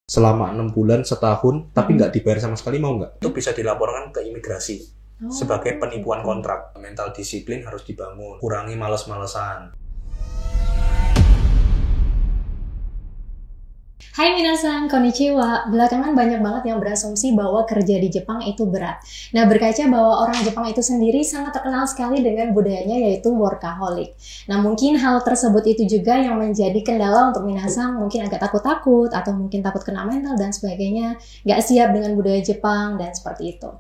selama 6 bulan, setahun, tapi nggak dibayar sama sekali, mau nggak? Itu bisa dilaporkan ke imigrasi sebagai penipuan kontrak. Mental disiplin harus dibangun, kurangi males-malesan. Hai minasan, konnichiwa. Belakangan banyak banget yang berasumsi bahwa kerja di Jepang itu berat. Nah, berkaca bahwa orang Jepang itu sendiri sangat terkenal sekali dengan budayanya yaitu workaholic. Nah, mungkin hal tersebut itu juga yang menjadi kendala untuk minasan, mungkin agak takut-takut atau mungkin takut kena mental dan sebagainya, nggak siap dengan budaya Jepang dan seperti itu.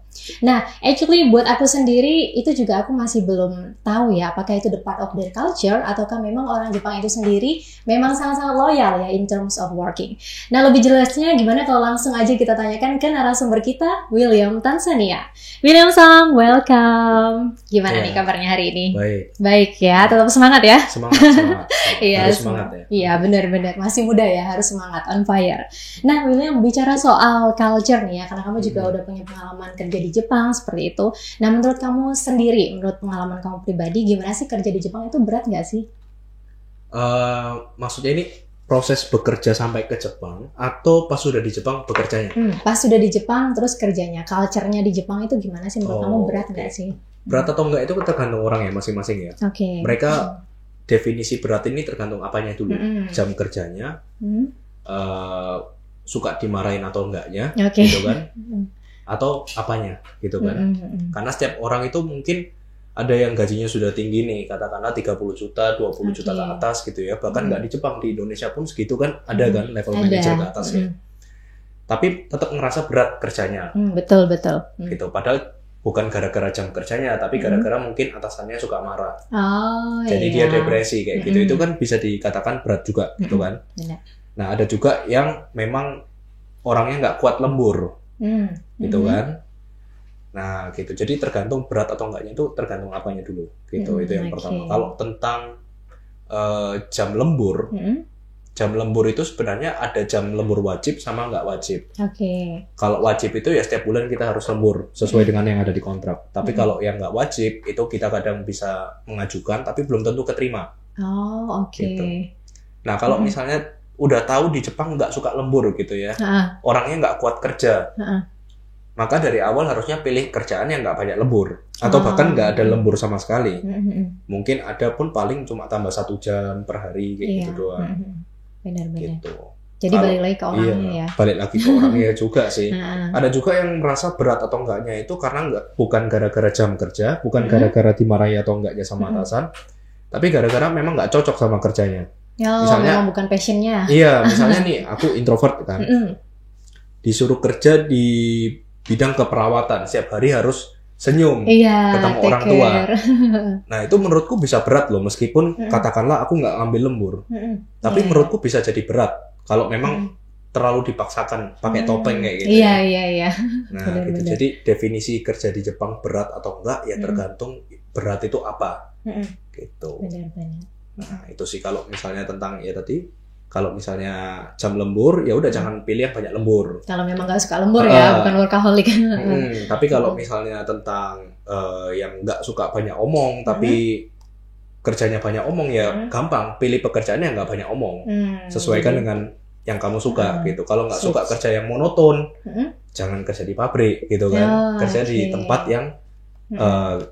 Nah, actually buat aku sendiri itu juga aku masih belum tahu ya apakah itu the part of their culture ataukah memang orang Jepang itu sendiri memang sangat-sangat loyal ya in terms of working. Nah, lebih jelasnya gimana kalau langsung aja kita tanyakan ke narasumber kita, William Tanzania. William-san, welcome. Gimana nih kabarnya hari ini? Baik. Baik ya, tetap semangat ya. Semangat. Iya, harus semangat ya. Iya, benar-benar. Masih muda ya, harus semangat, on fire. Nah, William, bicara soal culture nih ya, karena kamu juga udah punya pengalaman kerja di Jepang seperti itu. Nah, menurut kamu sendiri, menurut pengalaman kamu pribadi, gimana sih kerja di Jepang itu berat nggak sih? Maksudnya ini proses bekerja sampai ke Jepang atau pas sudah di Jepang bekerjanya? Pas sudah di Jepang terus kerjanya, culture-nya di Jepang itu gimana sih menurut kamu, berat nggak sih? Berat atau enggak itu tergantung orang ya masing-masing ya. Oke. Mereka definisi berat ini tergantung apanya dulu. Jam kerjanya, suka dimarahin atau enggaknya, gitu kan? Atau apanya, gitu kan? Karena setiap orang itu mungkin ada yang gajinya sudah tinggi nih, katakanlah 30 juta, 20 juta ke atas gitu ya. Bahkan nggak di Jepang, di Indonesia pun segitu kan ada kan level manager ke atas ya. Tapi tetap ngerasa berat kerjanya. Betul. Gitu. Padahal bukan gara-gara jam kerjanya, tapi gara-gara mungkin atasannya suka marah. Jadi dia depresi kayak gitu. Itu kan bisa dikatakan berat juga gitu kan. Nah, ada juga yang memang orangnya nggak kuat lembur. Gitu kan. Nah, gitu. Jadi tergantung berat atau enggaknya itu tergantung apanya dulu. Gitu. Itu yang pertama. Kalau tentang jam lembur, jam lembur itu sebenarnya ada jam lembur wajib sama nggak wajib. Kalau wajib itu ya setiap bulan kita harus lembur sesuai dengan yang ada di kontrak. Tapi kalau yang nggak wajib itu kita kadang bisa mengajukan, tapi belum tentu keterima. Gitu. Nah, kalau misalnya udah tahu di Jepang nggak suka lembur gitu ya, orangnya nggak kuat kerja. Maka dari awal harusnya pilih kerjaan yang nggak banyak lembur. Atau bahkan nggak ada lembur sama sekali. Mungkin ada pun paling cuma tambah 1 jam per hari kayak gitu doang. Benar-benar. Gitu. Jadi balik lagi ke orangnya ya. Balik lagi ke orangnya juga sih. Ada juga yang merasa berat atau enggaknya itu karena bukan gara-gara jam kerja, bukan gara-gara dimarahi atau enggaknya sama atasan, tapi gara-gara memang nggak cocok sama kerjanya. Misalnya memang bukan passionnya. Iya, misalnya nih aku introvert kan. Disuruh kerja di bidang keperawatan, setiap hari harus senyum, ketemu orang tua. Nah, itu menurutku bisa berat loh, meskipun katakanlah aku nggak ngambil lembur. Tapi menurutku bisa jadi berat kalau memang terlalu dipaksakan pakai topeng kayak gitu. Iya. Nah, gitu. Jadi definisi kerja di Jepang berat atau enggak ya tergantung berat itu apa. Gitu. Benar-benar. Nah, itu sih kalau misalnya tentang ya tadi. Kalau misalnya jam lembur, ya udah jangan pilih yang banyak lembur. Kalau memang nggak suka lembur ya, bukan workaholic. Tapi kalau misalnya tentang yang nggak suka banyak omong, tapi kerjanya banyak omong ya gampang. Pilih pekerjaan yang nggak banyak omong. Sesuaikan dengan yang kamu suka gitu. Kalau nggak suka kerja yang monoton, jangan kerja di pabrik gitu kan. Kerja di tempat yang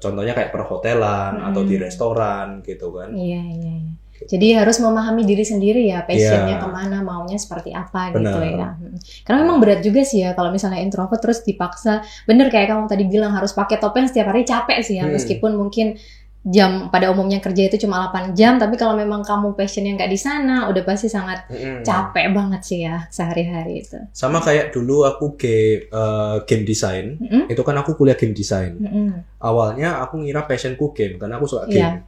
contohnya kayak perhotelan atau di restoran gitu kan. Iya. Jadi harus memahami diri sendiri ya, passionnya kemana, maunya seperti apa. Gitu ya. Karena memang berat juga sih ya kalau misalnya introvert terus dipaksa. Bener kayak kamu tadi bilang harus pakai topeng setiap hari, capek sih ya. Meskipun mungkin jam pada umumnya kerja itu cuma 8 jam, tapi kalau memang kamu passionnya nggak di sana, udah pasti sangat capek banget sih ya sehari-hari itu. Sama kayak dulu aku game design, itu kan aku kuliah game design. Awalnya aku ngira passionku game karena aku suka game.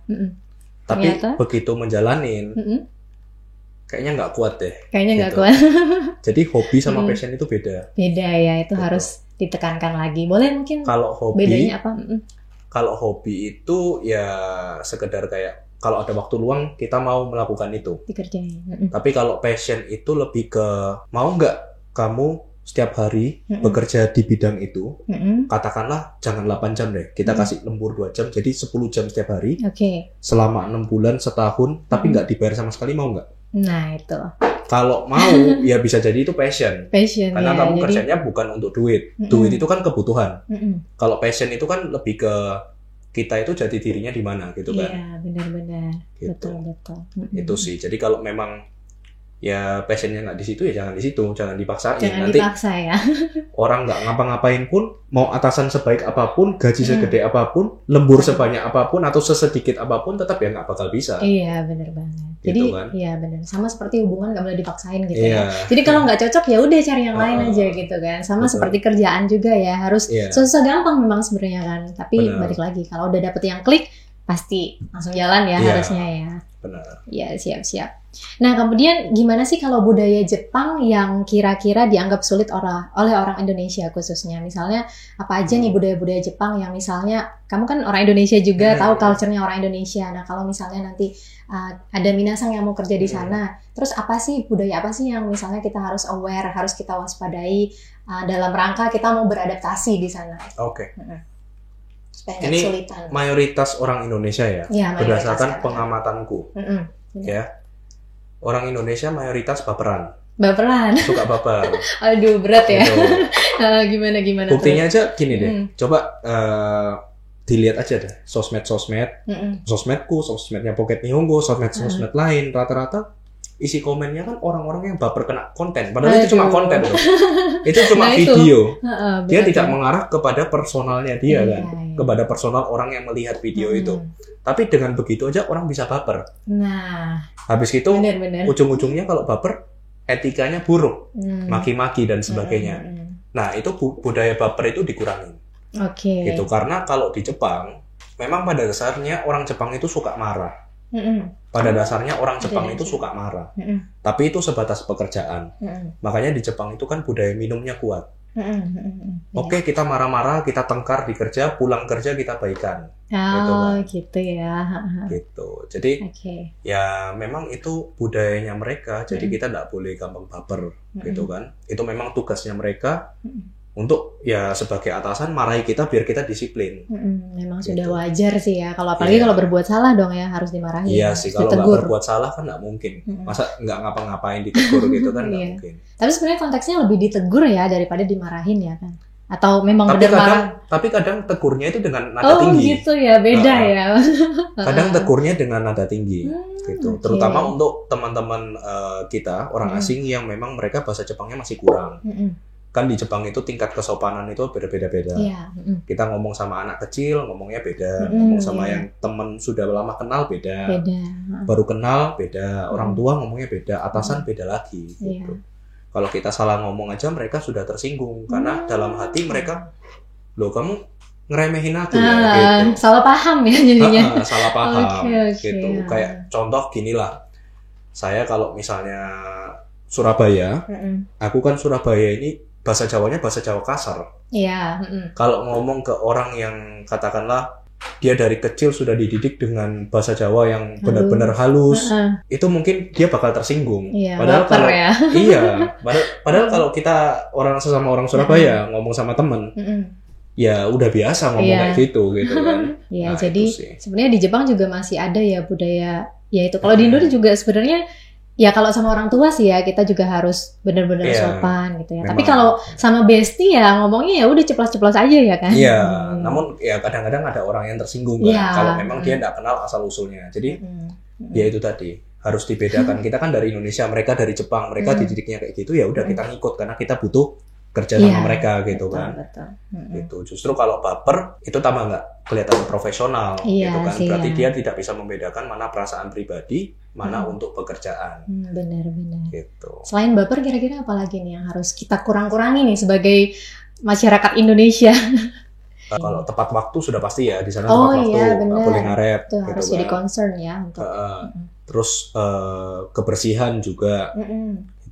Tapi begitu menjalanin, kayaknya nggak kuat deh. Kayaknya nggak gitu. kuat. Jadi hobi sama passion itu beda. Beda ya, itu harus ditekankan lagi. Boleh mungkin kalau hobi, bedanya apa? Kalau hobi itu ya sekedar kayak kalau ada waktu luang kita mau melakukan itu. Dikerjain. Tapi kalau passion itu lebih ke mau nggak kamu setiap hari bekerja di bidang itu, katakanlah jangan 8 jam deh, kita kasih lembur 2 jam, jadi 10 jam setiap hari, selama 6 bulan, setahun, tapi nggak dibayar sama sekali, mau nggak? Nah itu, Kalau mau ya bisa jadi itu passion. Karena ya, kamu kerjanya bukan untuk duit. Duit itu kan kebutuhan. Kalau passion itu kan lebih ke kita itu jati dirinya di mana gitu kan. Iya, benar-benar. Gitu. Betul. Itu sih. Jadi kalau memang ya passionnya nggak di situ ya jangan di situ, jangan dipaksain. Jangan Nanti dipaksa ya. orang nggak ngapa-ngapain pun, mau atasan sebaik apapun, gaji segede apapun, lembur sebanyak apapun atau sesedikit apapun, tetap ya nggak bakal bisa. Iya, benar banget. Gitu Jadi kan? Iya benar. Sama seperti hubungan nggak boleh dipaksain gitu ya. Jadi kalau nggak cocok ya udah cari yang lain aja gitu kan. Sama seperti kerjaan juga ya, harus susah gampang memang sebenarnya kan. Tapi balik lagi kalau udah dapet yang klik pasti langsung jalan ya harusnya ya. Benar. Ya, siap. Nah, kemudian gimana sih kalau budaya Jepang yang kira-kira dianggap sulit oleh orang Indonesia khususnya? Misalnya, apa aja nih budaya-budaya Jepang yang misalnya, kamu kan orang Indonesia juga, tahu culture-nya orang Indonesia. Nah, kalau misalnya nanti ada minasang yang mau kerja di sana, terus budaya apa sih yang misalnya kita harus aware, harus kita waspadai dalam rangka kita mau beradaptasi di sana? Oke. Supaya ini kesulitan. Mayoritas orang Indonesia ya berdasarkan pengamatanku. Ya. Orang Indonesia mayoritas baperan. Suka baper. Aduh, berat ya. Gimana Buktinya aja gini deh. Coba dilihat aja deh sosmedku, sosmednya Pocket Nihongo, sosmed lain, rata-rata isi komennya kan orang-orang yang baper kena konten. Padahal itu cuma konten loh. Itu cuma video. Dia tidak mengarah kepada personalnya dia kan. Kepada personal orang yang melihat video itu. Tapi dengan begitu aja orang bisa baper. Nah, habis itu ujung-ujungnya kalau baper etikanya buruk, maki-maki dan sebagainya. Nah, itu budaya baper itu dikurangin. Gitu, karena kalau di Jepang memang pada dasarnya orang Jepang itu suka marah. Pada dasarnya orang Jepang itu suka marah. Tapi itu sebatas pekerjaan. Makanya di Jepang itu kan budaya minumnya kuat. Oke, kita marah-marah, kita tengkar di kerja, pulang kerja kita baikan. Gitu ya. Gitu. Jadi ya memang itu budayanya mereka. Jadi kita nggak boleh gampang baper, gitu kan. Itu memang tugasnya mereka untuk ya sebagai atasan marahi kita biar kita disiplin. Memang sudah wajar sih ya. Kalau apalagi kalau berbuat salah dong ya harus dimarahi. Iya sih, kalau nggak berbuat salah kan nggak mungkin. Masa nggak ngapa-ngapain ditegur gitu kan nggak mungkin. Tapi sebenarnya konteksnya lebih ditegur ya daripada dimarahin ya kan. Atau memang benar marah. Tapi kadang tegurnya itu dengan nada tinggi. Oh gitu ya, beda ya. Kadang tegurnya dengan nada tinggi. Gitu. Terutama untuk teman-teman kita orang asing yang memang mereka bahasa Jepangnya masih kurang. Kan di Jepang itu tingkat kesopanan itu berbeda-beda. Kita ngomong sama anak kecil ngomongnya beda, ngomong sama yang teman sudah lama kenal beda. Baru kenal beda, orang tua ngomongnya beda, atasan beda lagi gitu. Kalau kita salah ngomong aja mereka sudah tersinggung karena dalam hati mereka, loh kamu ngeremehin aku ya gitu. Salah paham ya jadinya. Salah paham gitu. Kayak contoh ginilah. Saya kalau misalnya Surabaya, aku kan Surabaya ini bahasa Jawanya bahasa Jawa kasar. Iya. Kalau ngomong ke orang yang katakanlah dia dari kecil sudah dididik dengan bahasa Jawa yang benar-benar halus, itu mungkin dia bakal tersinggung. Padahal kalau padahal kalau kita sesama orang Surabaya ngomong sama temen, ya udah biasa ngomong kayak gitu kan. Iya, jadi sebenarnya di Jepang juga masih ada ya budaya ya itu. Kalau di Indonesia juga sebenarnya ya kalau sama orang tua sih ya kita juga harus benar-benar sopan gitu ya. Memang. Tapi kalau sama bestie ya ngomongnya ya udah ceplos-ceplos aja ya kan. Iya, namun ya kadang-kadang ada orang yang tersinggung kan kalau memang dia nggak kenal asal usulnya. Jadi ya itu tadi harus dibedakan. Kita kan dari Indonesia, mereka dari Jepang, mereka dididiknya kayak gitu ya udah kita ngikut karena kita butuh kerja sama mereka gitu kan. Gitu. Justru kalau baper itu tambah nggak kelihatan profesional gitu kan. Berarti dia tidak bisa membedakan mana perasaan pribadi, mana untuk pekerjaan. Benar-benar. Gitu. Selain baper kira-kira apa lagi nih yang harus kita kurang-kurangi nih sebagai masyarakat Indonesia? Kalau tepat waktu sudah pasti ya di sana tepat waktu nggak boleh ngaret. Itu harus gitu jadi kan. concern ya untuk. Terus kebersihan juga.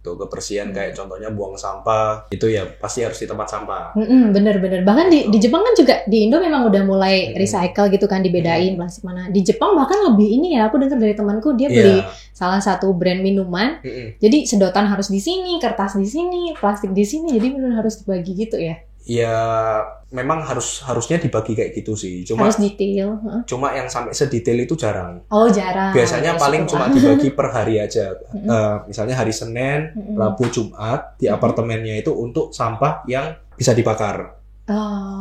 Kebersihan kayak contohnya buang sampah itu ya pasti harus di tempat sampah. Bener-bener bahkan di Jepang kan juga di Indo memang udah mulai recycle gitu kan dibedain plastik mana. Di Jepang bahkan lebih ini ya aku dengar dari temanku dia beli salah satu brand minuman. Jadi sedotan harus di sini, kertas di sini, plastik di sini. Jadi benar harus dibagi gitu ya. Ya memang harusnya dibagi kayak gitu sih. Harus detail. Cuma yang sampai sedetail itu jarang. Oh, jarang. Biasanya paling cuma dibagi per hari aja. Misalnya hari Senin, Rabu, Jumat di apartemennya itu untuk sampah yang bisa dibakar.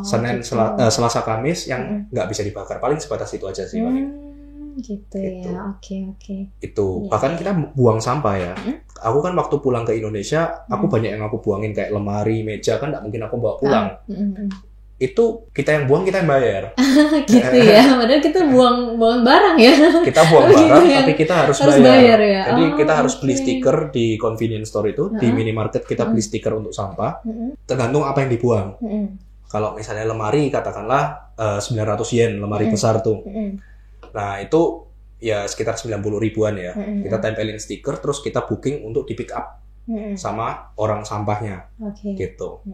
Senin, gitu. Selasa, Kamis yang nggak bisa dibakar. Paling sebatas itu aja sih paling. Gitu ya, oke. Itu bahkan kita buang sampah ya. Aku kan waktu pulang ke Indonesia, aku banyak yang aku buangin kayak lemari, meja kan nggak mungkin aku bawa pulang. Itu kita yang buang, kita yang bayar. Gitu ya, padahal kita buang barang ya. Kita buang barang, tapi kita harus bayar ya. Jadi kita harus beli stiker di convenience store itu, di minimarket kita beli stiker untuk sampah. Tergantung apa yang dibuang. Kalau misalnya lemari, katakanlah 900 yen, lemari besar tuh. Nah itu ya sekitar 90 ribuan ya. Kita tempelin stiker, terus kita booking untuk di pick up sama orang sampahnya, gitu.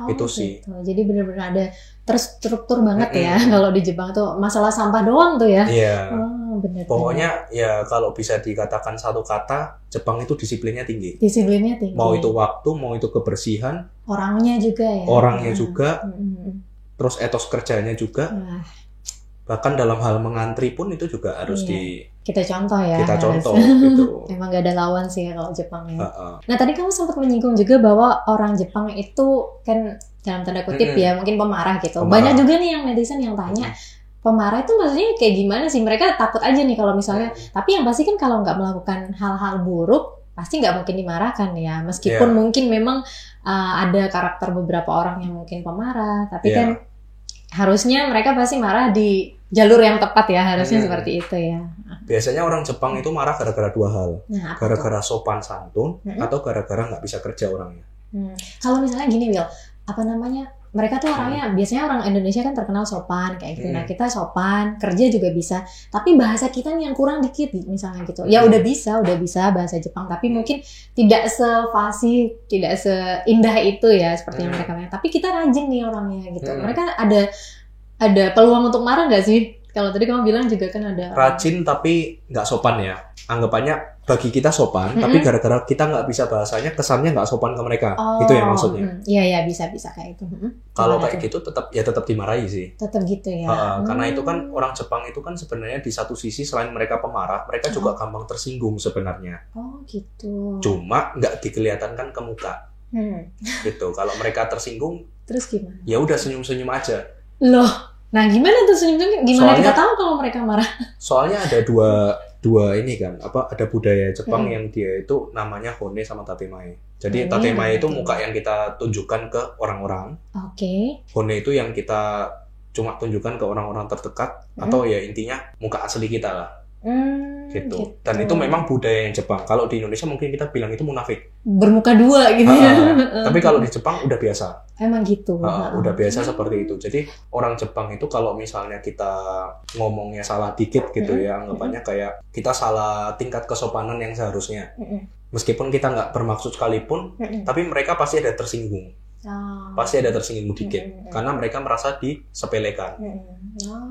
Itu sih. Gitu. Jadi benar-benar ada terstruktur banget ya kalau di Jepang tuh masalah sampah doang tuh ya. Iya. Benar. Pokoknya ya kalau bisa dikatakan satu kata, Jepang itu disiplinnya tinggi. Disiplinnya tinggi. Mau itu waktu, mau itu kebersihan. Orangnya juga ya. Orangnya juga. Terus etos kerjanya juga. Bahkan dalam hal mengantri pun itu juga harus kita contoh ya. Kita contoh gitu. Emang gak ada lawan sih ya kalau Jepang ya. Nah tadi kamu sempat menyinggung juga bahwa orang Jepang itu kan dalam tanda kutip ya mungkin pemarah gitu. Banyak juga nih yang netizen yang tanya pemarah itu maksudnya kayak gimana sih? Mereka takut aja nih kalau misalnya. Tapi yang pasti kan kalau nggak melakukan hal-hal buruk pasti nggak mungkin dimarahkan ya. Meskipun mungkin memang ada karakter beberapa orang yang mungkin pemarah, tapi kan harusnya mereka pasti marah di jalur yang tepat ya, harusnya seperti itu ya. Biasanya orang Jepang itu marah gara-gara dua hal. Gara-gara sopan santun atau gara-gara nggak bisa kerja orangnya. Kalau misalnya gini Will, apa namanya, mereka tuh orangnya, biasanya orang Indonesia kan terkenal sopan kayak gitu. Nah kita sopan, kerja juga bisa, tapi bahasa kita nih yang kurang dikit misalnya gitu. Ya udah bisa bahasa Jepang, tapi mungkin tidak sefasih, tidak seindah itu ya seperti yang mereka bilang. Tapi kita rajin nih orangnya gitu. Mereka ada peluang untuk marah nggak sih? Kalau tadi kamu bilang juga kan ada rajin tapi nggak sopan ya. Anggapannya bagi kita sopan, tapi gara-gara kita nggak bisa bahasanya, kesannya nggak sopan ke mereka. Itu ya maksudnya. Iya bisa kayak itu. Kalau kayak gitu tetap dimarahi sih. Tetap gitu ya. Karena itu kan orang Jepang itu kan sebenarnya di satu sisi selain mereka pemarah, mereka juga gampang tersinggung sebenarnya. Oh gitu. Cuma nggak dikelihatankan ke muka. Gitu. Kalau mereka tersinggung, terus gimana? Ya udah senyum-senyum aja. Loh, nah gimana tuh senyum-senyum? Gimana soalnya, kita tahu kalau mereka marah? Soalnya ada dua ini kan, ada budaya Jepang yang dia itu namanya hone sama tatemae. Jadi tatemae itu muka yang kita tunjukkan ke orang-orang. Hone itu yang kita cuma tunjukkan ke orang-orang terdekat atau ya intinya muka asli kita lah. Gitu. Dan itu memang budaya yang Jepang. Kalau di Indonesia mungkin kita bilang itu munafik. Bermuka dua gitu ya. Tapi kalau di Jepang udah biasa. Emang gitu. Udah biasa seperti itu. Jadi orang Jepang itu kalau misalnya kita ngomongnya salah dikit gitu ya, anggapannya kayak kita salah tingkat kesopanan yang seharusnya. Meskipun kita nggak bermaksud sekalipun, tapi mereka pasti ada tersinggung. Pasti ada tersinggung dikit. Karena mereka merasa disepelekan.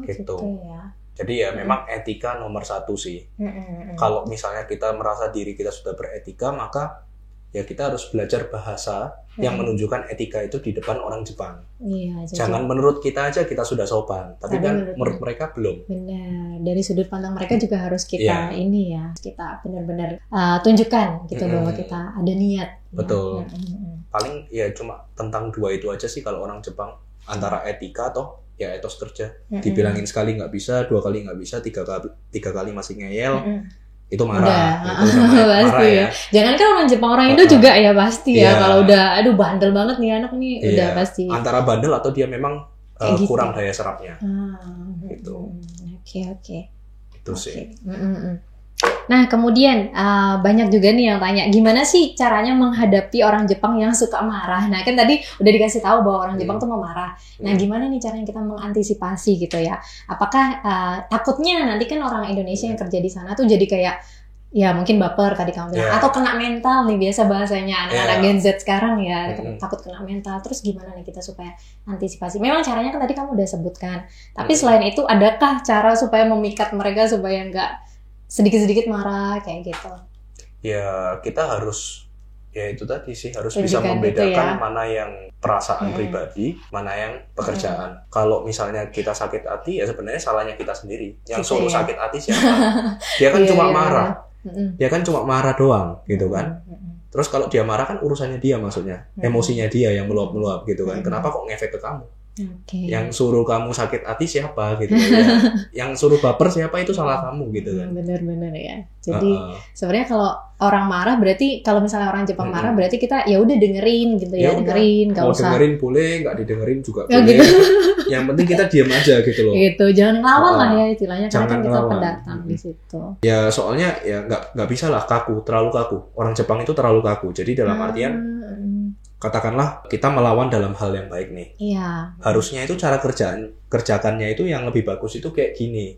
Gitu. Ya. Jadi ya memang etika nomor satu sih. Kalau misalnya kita merasa diri kita sudah beretika, maka ya kita harus belajar bahasa yang menunjukkan etika itu di depan orang Jepang. Jangan menurut kita aja kita sudah sopan, tapi kan menurut mereka belum. Benar. Dari sudut pandang mereka juga harus kita ini ya, kita benar-benar tunjukkan gitu bahwa kita ada niat. Betul. Paling ya cuma tentang dua itu aja sih kalau orang Jepang, antara etika atau ya etos kerja. Dibilangin sekali nggak bisa, dua kali nggak bisa, tiga kali masih ngeyel, itu marah. Pasti ya. Jangan kan orang Jepang, orang Indo juga ya pasti ya. Kalau udah aduh bandel banget nih anak nih, udah pasti. Antara bandel atau dia memang kurang daya serapnya. Gitu. Oke. Itu sih. Nah kemudian banyak juga nih yang tanya gimana sih caranya menghadapi orang Jepang yang suka marah. Nah kan tadi udah dikasih tahu bahwa orang Jepang tuh mau marah. Nah gimana nih caranya kita mengantisipasi gitu ya? Apakah takutnya nanti kan orang Indonesia yang kerja di sana tuh jadi kayak ya mungkin baper tadi kamu bilang, atau kena mental nih biasa bahasanya anak-anak Gen Z sekarang ya, takut kena mental. Terus gimana nih kita supaya antisipasi? Memang caranya kan tadi kamu udah sebutkan. Tapi selain itu adakah cara supaya memikat mereka supaya nggak sedikit-sedikit marah kayak gitu? Ya kita harus Ya itu tadi sih, harus bisa membedakan mana yang perasaan pribadi, mana yang pekerjaan. Kalau misalnya kita sakit hati, ya sebenarnya salahnya kita sendiri. Yang suruh sakit hati siapa? Dia kan cuma marah. Dia kan cuma marah doang, gitu kan. Terus kalau dia marah kan urusannya dia, maksudnya emosinya dia yang meluap-meluap gitu kan. Kenapa kok ngefek ke kamu? Yang suruh kamu sakit hati siapa gitu ya. Yang suruh baper siapa, itu salah kamu gitu kan. Bener-bener ya. Jadi sebenarnya kalau orang marah, berarti kalau misalnya orang Jepang marah, berarti kita ya udah dengerin gitu ya, dengerin, nggak usah. Mau dengerin boleh, nggak didengerin juga boleh. Gitu. Yang penting kita diam aja gitu loh. Gitu, jangan ngelawan lah ya istilahnya, karena kan kita pendatang di situ. Ya soalnya ya nggak bisa lah kaku, terlalu kaku. Orang Jepang itu terlalu kaku. Jadi dalam artian katakanlah kita melawan dalam hal yang baik nih. Iya. Harusnya itu cara kerjakannya itu yang lebih bagus itu kayak gini.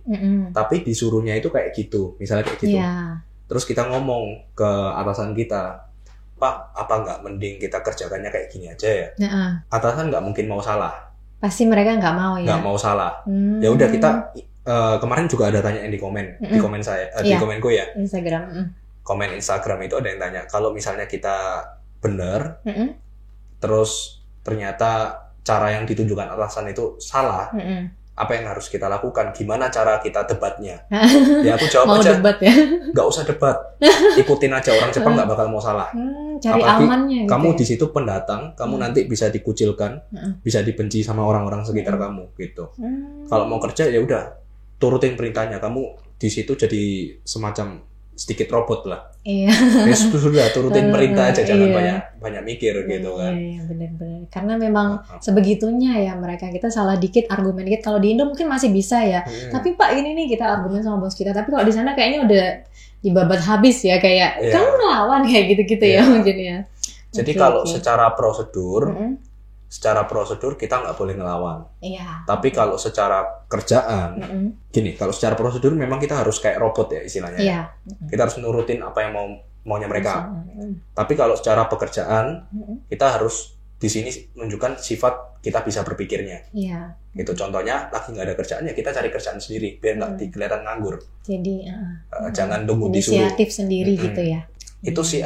Tapi disuruhnya itu kayak gitu. Misalnya kayak gitu. Iya. Terus kita ngomong ke atasan kita, Pak, apa nggak mending kita kerjakannya kayak gini aja ya? Atasan nggak mungkin mau salah. Pasti mereka nggak mau ya. Nggak mau salah. Ya udah kita kemarin juga ada tanya di komen, di komen saya, di komenku ya. Instagram. Komen Instagram itu ada yang tanya, kalau misalnya kita benar, terus ternyata cara yang ditunjukkan atasan itu salah, apa yang harus kita lakukan? Gimana cara kita debatnya? Ya aku jawab mau aja, debat ya? Nggak usah debat, ikutin aja, orang Jepang nggak bakal mau salah. Cari apalagi amannya gitu. Kamu di situ pendatang, kamu nanti bisa dikucilkan, bisa dibenci sama orang-orang sekitar kamu gitu. Kalau mau kerja ya udah turutin perintahnya, kamu di situ jadi semacam sedikit robot lah. Iya. Ya sudah turutin perintah aja, jangan banyak mikir gitu kan. Iya, benar-benar. Karena memang sebegitunya ya mereka, kita salah dikit, argumen dikit. Kalau di Indo mungkin masih bisa ya. Tapi Pak ini nih kita argumen sama bos kita. Tapi kalau di sana kayaknya udah dibabat habis ya, kayak kamu melawan kayak gitu-gitu ya mungkin ya. Jadi kalau secara prosedur kita nggak boleh ngelawan. Iya. Tapi kalau secara kerjaan, gini, kalau secara prosedur memang kita harus kayak robot ya istilahnya. Iya. Kita harus nurutin apa yang maunya mereka. Tapi kalau secara pekerjaan, kita harus di sini menunjukkan sifat kita bisa berpikirnya. Iya. Gitu. Contohnya lagi nggak ada kerjaan ya kita cari kerjaan sendiri biar nggak kelihatan nganggur. Jadi jangan tunggu disuruh. Inisiatif sendiri gitu ya. Itu sih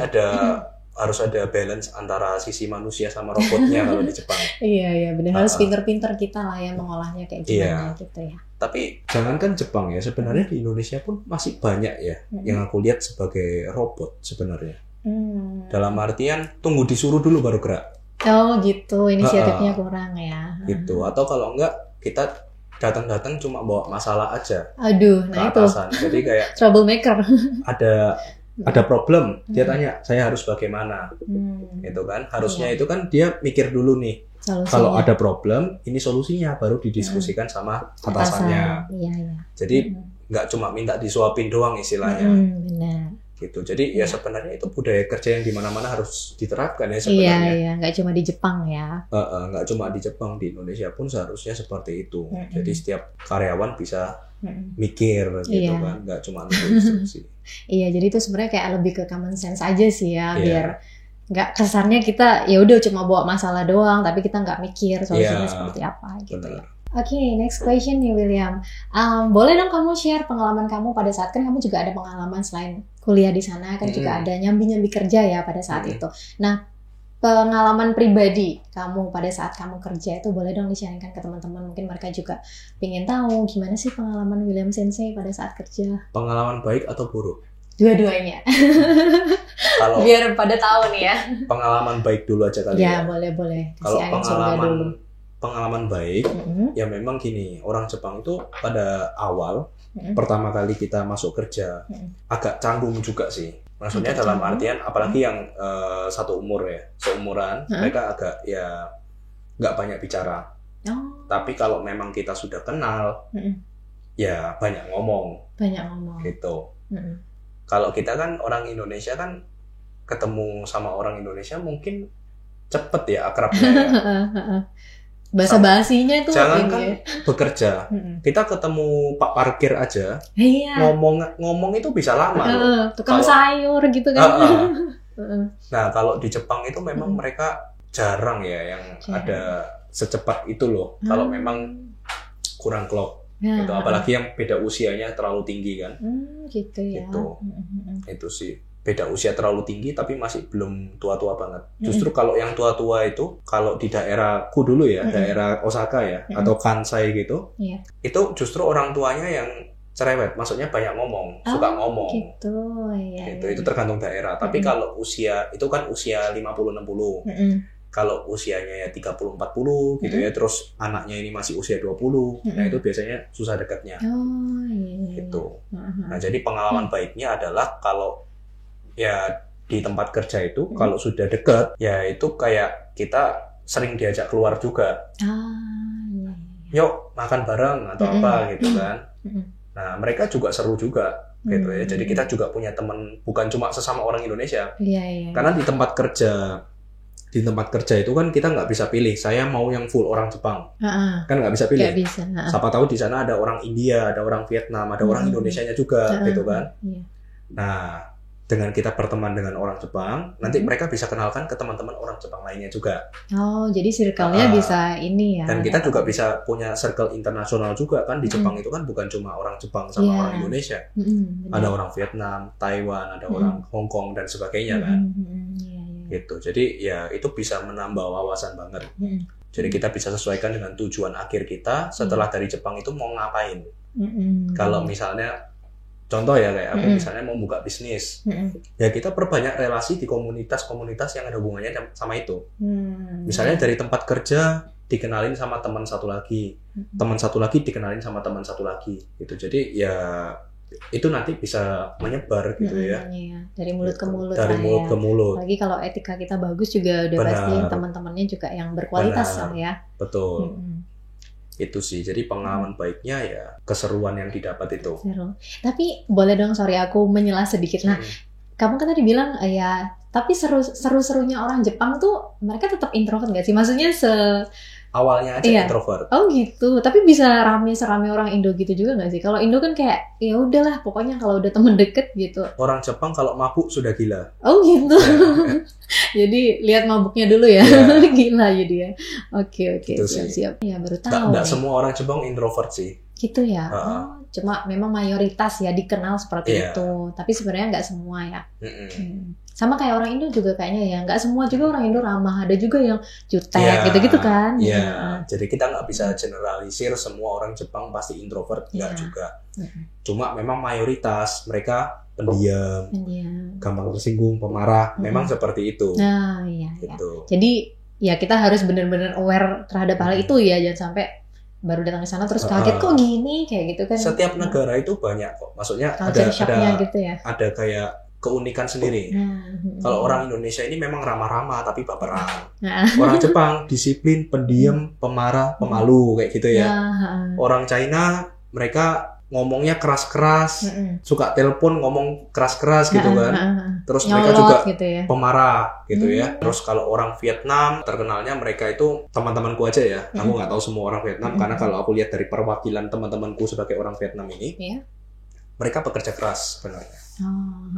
harus ada balance antara sisi manusia sama robotnya kalau di Jepang. Iya benar, harus pinter-pinter kita lah ya mengolahnya kayak gimana gitu ya. Tapi jangankan Jepang ya, sebenarnya di Indonesia pun masih banyak ya yang aku lihat sebagai robot sebenarnya. Dalam artian tunggu disuruh dulu baru gerak. Oh gitu, inisiatifnya kurang ya. Gitu, atau kalau enggak kita datang-datang cuma bawa masalah aja. Aduh, nah itu. Jadi kayak troublemaker. Ada problem, dia tanya saya harus bagaimana, gitu kan? Harusnya itu kan dia mikir dulu nih, kalau ada problem, ini solusinya baru didiskusikan sama atasannya. Iya. Jadi nggak cuma minta disuapin doang istilahnya. Benar. Gitu. Jadi ya sebenarnya itu budaya kerja yang di mana-mana harus diterapkan ya sebenarnya. Iya, nggak cuma di Jepang ya. Nggak cuma di Jepang, di Indonesia pun seharusnya seperti itu. Jadi setiap karyawan bisa mikir gitu kan, nggak cuma instruksi. Iya, jadi itu sebenarnya kayak lebih ke common sense aja sih ya, biar nggak kesannya kita ya udah cuma bawa masalah doang, tapi kita nggak mikir solusinya seperti apa gitu. Bener. Oke, next question nih William. Boleh dong kamu share pengalaman kamu pada saat, kan kamu juga ada pengalaman selain kuliah di sana, kan juga ada nyambi-nyambi kerja ya pada saat itu. Nah, pengalaman pribadi kamu pada saat kamu kerja itu boleh dong di-sharingkan ke teman-teman, mungkin mereka juga pengen tahu gimana sih pengalaman William Sensei pada saat kerja. Pengalaman baik atau buruk? Dua-duanya. Kalau biar pada tahu nih ya. Pengalaman baik dulu aja kali ya. Ya, boleh. Kalau pengalaman baik, ya memang gini, orang Jepang itu pada awal pertama kali kita masuk kerja agak canggung juga sih. Maksudnya dalam artian apalagi yang satu umur ya, seumuran, mereka agak ya nggak banyak bicara. Tapi kalau memang kita sudah kenal, ya banyak ngomong. Gitu. Kalau kita kan orang Indonesia kan ketemu sama orang Indonesia mungkin cepet ya akrabnya ya. Bahasa basinya tuh jangan kan bekerja, kita ketemu pak parkir aja, ngomong itu bisa lama loh. Tukang sayur gitu kan. Nah kalau di Jepang itu memang mereka jarang ya yang ada secepat itu loh. Kalau memang kurang klop, gitu. Apalagi yang beda usianya terlalu tinggi kan. Gitu ya. Itu sih. beda usia terlalu tinggi tapi masih belum tua-tua banget. Justru kalau yang tua-tua itu, kalau di daerahku dulu ya, daerah Osaka ya, atau Kansai gitu, itu justru orang tuanya yang cerewet, maksudnya banyak ngomong, suka ngomong. Gitu, ya. Gitu. Itu tergantung daerah. Tapi kalau usia, itu kan usia 50-60. Kalau usianya ya 30-40 gitu ya, terus anaknya ini masih usia 20, nah itu biasanya susah dekatnya. Gitu. Nah, jadi pengalaman baiknya adalah kalau ya di tempat kerja itu kalau sudah dekat ya itu kayak kita sering diajak keluar juga. Yuk makan bareng atau apa gitu kan. Nah, mereka juga seru juga gitu ya. Jadi kita juga punya teman bukan cuma sesama orang Indonesia. Karena di tempat kerja itu kan kita nggak bisa pilih saya mau yang full orang Jepang. Kan nggak bisa pilih. Siapa tahu di sana ada orang India, ada orang Vietnam, ada orang Indonesianya juga gitu kan. Nah, dengan kita berteman dengan orang Jepang, nanti mereka bisa kenalkan ke teman-teman orang Jepang lainnya juga. Oh, jadi circle-nya bisa ini ya. Dan kita juga bisa punya circle internasional juga kan. Di Jepang itu kan bukan cuma orang Jepang sama orang Indonesia. Ada orang Vietnam, Taiwan, ada orang Hong Kong dan sebagainya kan. Gitu. Jadi ya itu bisa menambah wawasan banget. Jadi kita bisa sesuaikan dengan tujuan akhir kita setelah dari Jepang itu mau ngapain. Kalau misalnya contoh ya kayak aku misalnya mau buka bisnis, ya kita perbanyak relasi di komunitas-komunitas yang ada hubungannya sama itu. Misalnya dari tempat kerja dikenalin sama teman satu lagi, teman satu lagi dikenalin sama teman satu lagi, gitu. Jadi ya itu nanti bisa menyebar gitu ya. Dari mulut ke mulut. Dari mulut ke mulut. Lagi kalau etika kita bagus juga udah pasti teman-temannya juga yang berkualitas ya. Betul. Itu sih, jadi pengalaman baiknya ya keseruan yang didapat itu. Seru. Tapi boleh dong, sorry aku menyela sedikit. Nah, kamu kan tadi bilang ya, tapi seru-serunya orang Jepang tuh mereka tetap introvert nggak sih? Maksudnya awalnya aja introvert. Oh gitu, tapi bisa serame orang Indo gitu juga nggak sih? Kalau Indo kan kayak ya udahlah, pokoknya kalau udah temen deket gitu. Orang Jepang kalau mabuk sudah gila. Oh gitu. Jadi lihat mabuknya dulu ya. Gila jadi ya. Oke, gitu siap. Ya baru tahu. Nggak semua orang Jepang introvert sih. Gitu ya. Cuma memang mayoritas ya dikenal seperti itu. Tapi sebenarnya nggak semua ya. Sama kayak orang Indo juga kayaknya ya, nggak semua juga orang Indo ramah, ada juga yang jutek gitu-gitu kan. Iya, jadi kita nggak bisa generalisir semua orang Jepang pasti introvert, nggak juga. Cuma memang mayoritas mereka pendiam, gampang tersinggung, pemarah, memang seperti itu. Nah, iya. Gitu. Jadi ya kita harus benar-benar aware terhadap hal itu ya, jangan sampai baru datang ke sana terus kaget kok gini kayak gitu kan. Setiap negara itu banyak kok, maksudnya ada gitu ya. Ada kayak keunikan sendiri. Kalau orang Indonesia ini memang ramah-ramah tapi baperan. Orang Jepang disiplin, pendiam, pemarah, pemalu kayak gitu ya. Orang China mereka ngomongnya keras-keras, suka telepon ngomong keras-keras gitu kan. Terus mereka juga gitu ya. Pemarah gitu ya. Terus kalau orang Vietnam terkenalnya mereka itu teman-temanku aja ya. Aku nggak tahu semua orang Vietnam karena kalau aku lihat dari perwakilan teman-temanku sebagai orang Vietnam ini, mereka pekerja keras sebenarnya.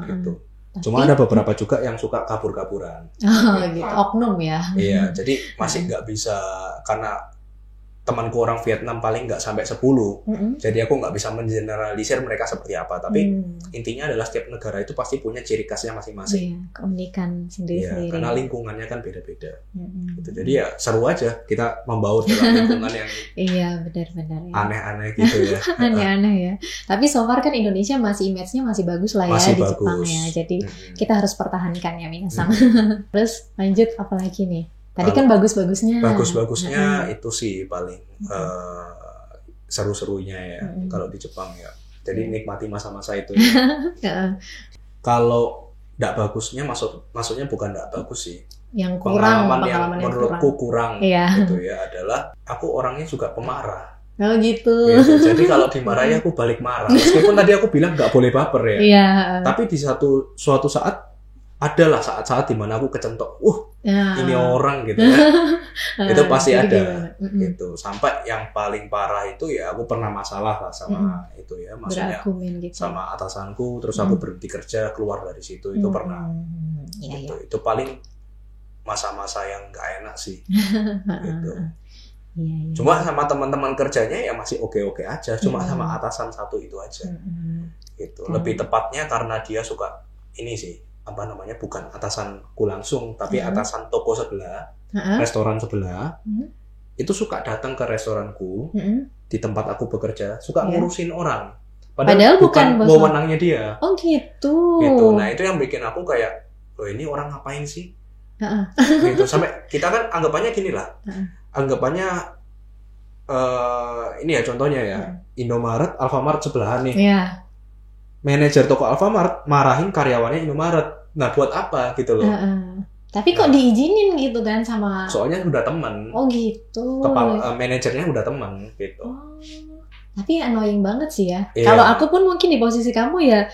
Gitu. Cuma ada beberapa juga yang suka kabur-kaburan. Gitu. Oknum ya. Iya, jadi masih nggak bisa karena temanku orang Vietnam paling nggak sampai 10. Jadi aku nggak bisa mengeneralisir mereka seperti apa. Tapi intinya adalah setiap negara itu pasti punya ciri khasnya masing-masing. Keunikan sendiri-sendiri. Karena lingkungannya kan beda-beda. Gitu. Jadi ya seru aja kita membaur dalam lingkungan yang benar-benar ya. Aneh-aneh gitu ya. Aneh-aneh ya. Tapi so far kan Indonesia masih image-nya masih bagus lah ya masih di bagus. Jepang ya. Jadi kita harus pertahankan ya minasan. Terus lanjut apa lagi nih? Tadi kan bagus-bagusnya. Bagus-bagusnya itu sih paling seru-serunya ya kalau di Jepang ya. Jadi nikmati masa-masa itu. Kalau nggak bagusnya maksudnya bukan nggak bagus sih. Yang kurang pengalaman yang menurutku kurang gitu ya adalah aku orangnya juga pemarah. Oh gitu. Jadi kalau dimarahi aku balik marah. Meskipun tadi aku bilang nggak boleh baper ya. Tapi di suatu saat adalah saat-saat dimana aku kecentok, ini orang gitu ya. Itu pasti ada gitu. Sampai yang paling parah itu ya aku pernah masalah lah sama itu ya, maksudnya gitu. sama atasanku, terus aku berhenti kerja keluar dari situ itu pernah. Gitu. Itu paling masa-masa yang nggak enak sih. Gitu. Cuma sama teman-teman kerjanya ya masih oke-oke aja. Cuma sama atasan satu itu aja. Gitu. Lebih tepatnya karena dia suka ini sih. apa namanya, bukan atasanku langsung, tapi atasan toko sebelah, restoran sebelah, itu suka datang ke restoranku di tempat aku bekerja, suka ngurusin orang. Padahal bukan wewenangnya dia. Oh gitu. Gitu. Nah itu yang bikin aku kayak, oh ini orang ngapain sih? Gitu. Sampai kita kan anggapannya gini lah, anggapannya ini ya contohnya ya, Indomaret, Alfamart sebelahan nih. Manajer toko Alfamart marahin karyawannya Indomaret. Nah buat apa gitu loh. Tapi kok diizinin gitu kan sama... Soalnya udah teman. Oh gitu. Manajernya udah teman gitu. Tapi annoying banget sih ya. Kalau aku pun mungkin di posisi kamu ya,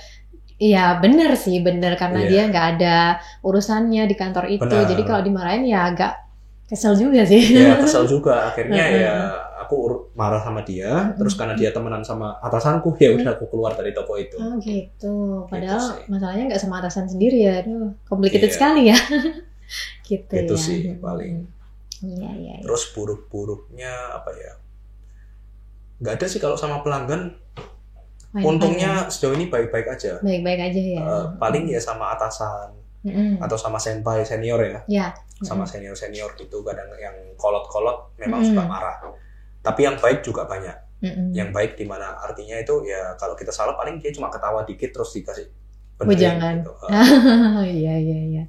ya bener sih, bener. Karena dia nggak ada urusannya di kantor itu. Bener. Jadi kalau dimarahin ya agak kesel juga sih. Iya kesel juga. Akhirnya ya aku marah sama dia, terus karena dia temenan sama atasanku, ya udah aku keluar dari toko itu. Oh gitu. Padahal gitu masalahnya nggak sama atasan sendiri ya, aduh, complicated sekali ya. Gitu itu ya. Sih paling. Iya. Terus buruk-buruknya apa ya? Nggak ada sih kalau sama pelanggan. Untungnya sejauh ini baik-baik aja. Baik-baik aja ya. Paling ya sama atasan atau sama senpai senior ya. Iya. Sama senior gitu, kadang yang kolot-kolot memang suka marah. Tapi yang baik juga banyak. Yang baik di mana artinya itu ya kalau kita salah paling dia cuma ketawa dikit terus dikasih jangan. Gitu. Iya.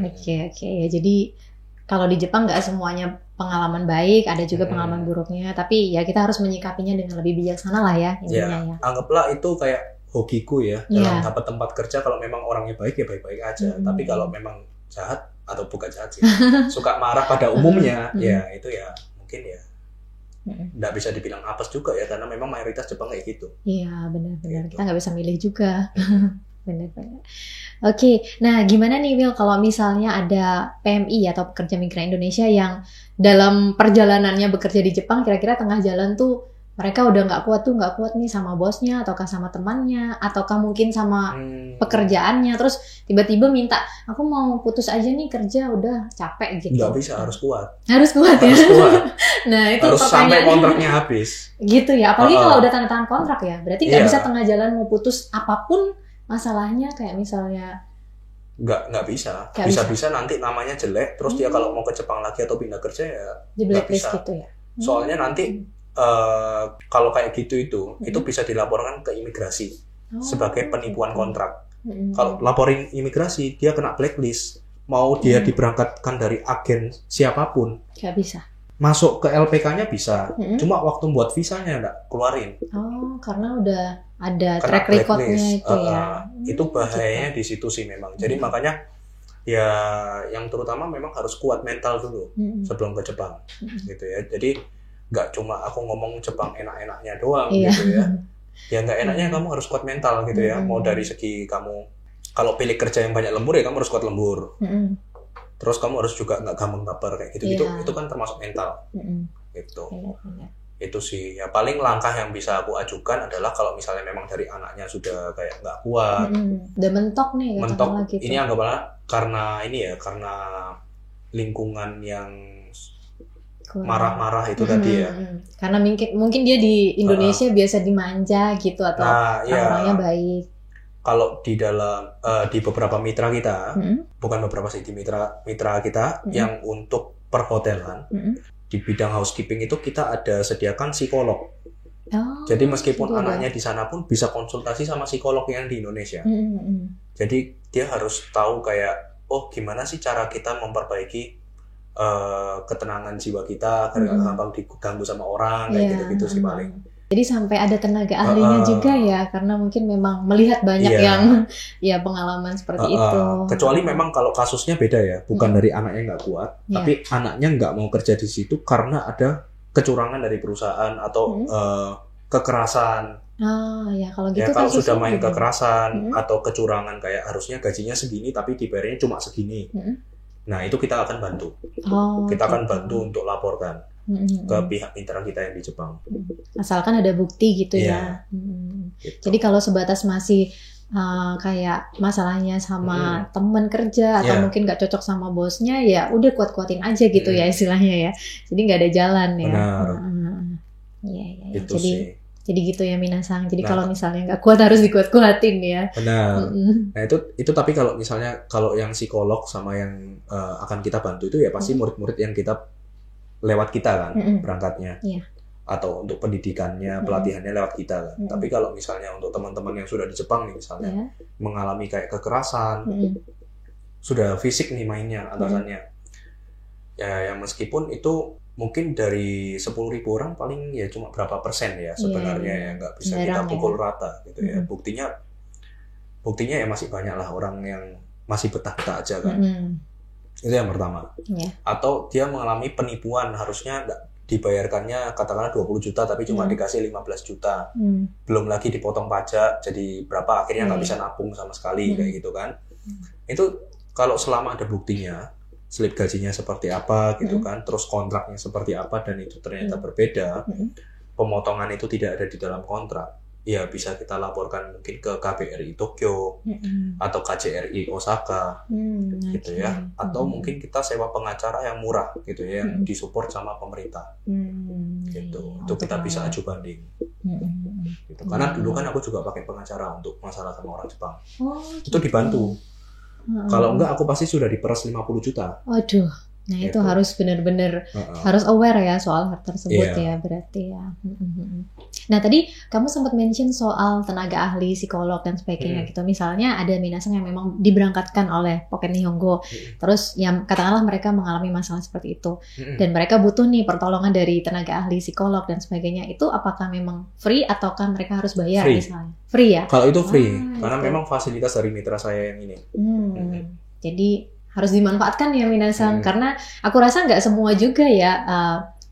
Oke ya. Jadi kalau di Jepang nggak semuanya pengalaman baik, ada juga pengalaman buruknya. Tapi ya kita harus menyikapinya dengan lebih bijaksana lah ya intinya ya. Anggaplah itu kayak hokiku ya dalam dapat tempat kerja. Kalau memang orangnya baik ya baik-baik aja. Tapi kalau memang jahat atau bukan jahat sih, suka marah pada umumnya, ya itu ya mungkin ya nggak bisa dibilang apes juga ya, karena memang mayoritas Jepang kayak gitu. Iya benar-benar gitu. Kita nggak bisa milih juga. Benar-benar. Oke, nah gimana nih Will kalau misalnya ada PMI atau pekerja migran Indonesia yang dalam perjalanannya bekerja di Jepang, kira-kira tengah jalan tuh mereka udah nggak kuat nih sama bosnya, ataukah sama temannya, ataukah mungkin sama pekerjaannya, terus tiba-tiba minta, aku mau putus aja nih kerja, udah capek gitu. Nggak bisa, harus kuat. Harus kuat ya? Harus kuat. Nah itu harus sampai kontraknya habis. Gitu ya, apalagi kalau udah tanda tangan kontrak ya, berarti nggak bisa tengah jalan mau putus apapun masalahnya, kayak misalnya nggak bisa. Bisa nanti namanya jelek, terus dia kalau mau ke Jepang lagi atau pindah kerja ya di blacklist gitu ya. Soalnya nanti kalau kayak gitu itu bisa dilaporkan ke imigrasi sebagai penipuan kontrak. Kalau laporin imigrasi dia kena blacklist. Mau dia diberangkatkan dari agen siapapun nggak bisa. Masuk ke LPK-nya bisa, cuma waktu buat visanya nggak keluarin. Karena udah ada track record-nya itu ya. Itu bahayanya di situ sih memang. Jadi makanya ya yang terutama memang harus kuat mental dulu sebelum ke Jepang, gitu ya. Jadi nggak cuma aku ngomong Jepang enak-enaknya doang gitu ya. Ya nggak enaknya kamu harus kuat mental gitu ya. Mau dari segi kamu kalau pilih kerja yang banyak lembur ya kamu harus kuat lembur. Terus kamu harus juga nggak gampang baper kayak gitu. Itu kan termasuk mental. Gitu. Itu sih ya paling langkah yang bisa aku ajukan adalah kalau misalnya memang dari anaknya sudah kayak nggak kuat. Udah mentok nih. Mentok. Gitu. Ini anggaplah karena lingkungan yang marah-marah itu tadi ya. Karena mungkin dia di Indonesia biasa dimanja gitu atau orangnya baik. Kalau di beberapa mitra kita, bukan beberapa sih, di mitra kita yang untuk perhotelan, di bidang housekeeping itu kita ada sediakan psikolog. Jadi meskipun anaknya di sana pun bisa konsultasi sama psikolog yang di Indonesia. Jadi dia harus tahu kayak, gimana sih cara kita memperbaiki ketenangan jiwa kita, karena gampang diganggu sama orang, kayak gitu-gitu sih paling. Jadi sampai ada tenaga ahlinya juga ya, karena mungkin memang melihat banyak yang ya pengalaman seperti itu. Kecuali memang kalau kasusnya beda ya, bukan dari anaknya nggak kuat, tapi anaknya nggak mau kerja di situ karena ada kecurangan dari perusahaan atau kekerasan. Ya kalau gitu ya, kalau sudah main kekerasan atau kecurangan kayak harusnya gajinya segini tapi dibayarnya cuma segini. Nah itu kita akan bantu. Kita akan bantu untuk laporkan ke pihak mitra kita yang di Jepang. Asalkan ada bukti gitu ya. Gitu. Jadi kalau sebatas masih kayak masalahnya sama teman kerja atau mungkin nggak cocok sama bosnya, ya udah kuat-kuatin aja gitu ya istilahnya ya. Jadi nggak ada jalan ya. Benar. Ya. Itu Jadi sih. Jadi gitu ya Minasang. Jadi kalau misalnya nggak kuat harus dikuat-kuatin ya. Benar. Nah itu tapi kalau misalnya kalau yang psikolog sama yang akan kita bantu itu ya pasti murid-murid yang kita lewat kita kan berangkatnya. Iya. Atau untuk pendidikannya, pelatihannya lewat kita kan. Tapi kalau misalnya untuk teman-teman yang sudah di Jepang nih misalnya mengalami kayak kekerasan, sudah fisik nih mainnya atasannya. Ya meskipun itu mungkin dari 10.000 orang paling ya cuma berapa persen ya sebenarnya ya nggak bisa kita pukul rata gitu ya. Buktinya ya masih banyak lah orang yang masih betah-betah aja kan. Itu yang pertama. Atau dia mengalami penipuan, harusnya nggak dibayarkannya katakanlah 20 juta tapi cuma dikasih 15 juta. Belum lagi dipotong pajak jadi berapa, akhirnya nggak bisa nabung sama sekali kayak gitu kan. Itu kalau selama ada buktinya, slip gajinya seperti apa gitu kan, terus kontraknya seperti apa dan itu ternyata berbeda, pemotongan itu tidak ada di dalam kontrak, ya bisa kita laporkan mungkin ke KBRI Tokyo atau KJRI Osaka gitu ya, atau mungkin kita sewa pengacara yang murah gitu ya, yang disupport sama pemerintah gitu, itu kita bisa aju banding gitu. Karena dulu kan aku juga pakai pengacara untuk masalah sama orang Jepang, itu dibantu. Kalau enggak aku pasti sudah diperas 50 juta. Waduh, nah itu harus benar-benar harus aware ya soal hal tersebut ya berarti ya. Nah tadi kamu sempat mention soal tenaga ahli, psikolog dan sebagainya gitu. Misalnya ada Minasang yang memang diberangkatkan oleh Pocket Nihongo, terus yang katakanlah mereka mengalami masalah seperti itu, dan mereka butuh nih pertolongan dari tenaga ahli, psikolog dan sebagainya. Itu apakah memang free ataukah mereka harus bayar misalnya? Free ya? Kalau itu free, karena memang fasilitas dari mitra saya yang ini. Jadi harus dimanfaatkan ya Minasang, karena aku rasa nggak semua juga ya,